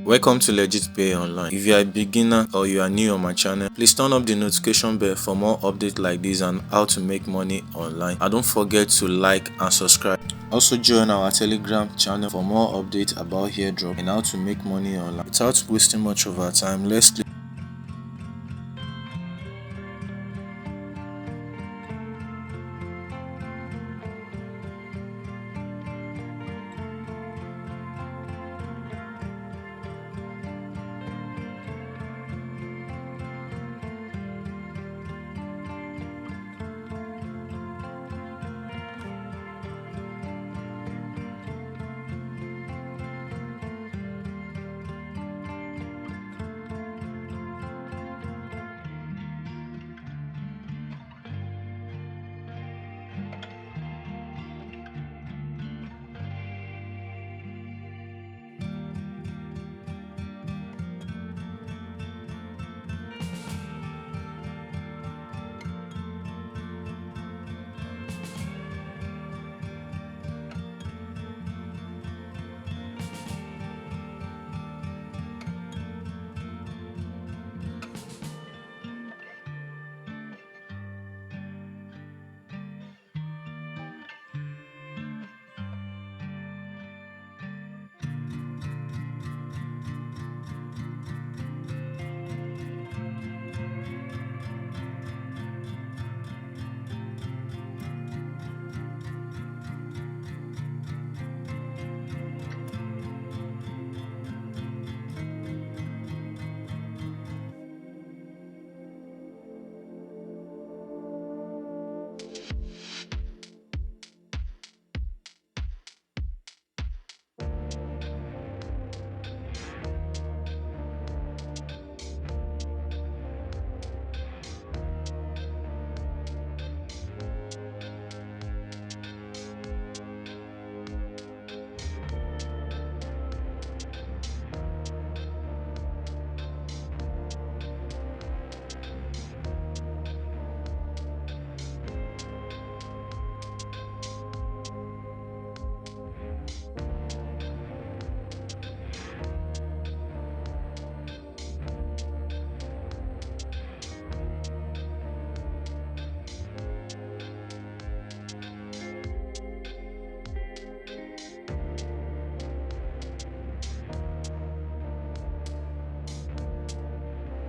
Welcome to Legit Pay Online. If you are a beginner or you are new on my channel, please turn up the notification bell for more updates like this and how to make money online. And don't forget to like and subscribe. Also join our Telegram channel for more updates about airdrop and how to make money online. Without wasting much of our time, let's click.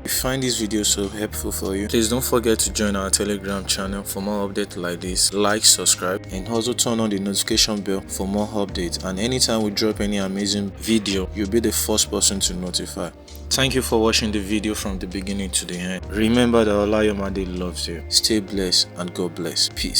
If you find this video so helpful for you, please don't forget to join our Telegram channel for more updates like this. Like, subscribe, and also turn on the notification bell for more updates. And anytime we drop any amazing video, you'll be the first person to notify. Thank you for watching the video from the beginning to the end. Remember that Allah Yomade loves you. Stay blessed and God bless. Peace.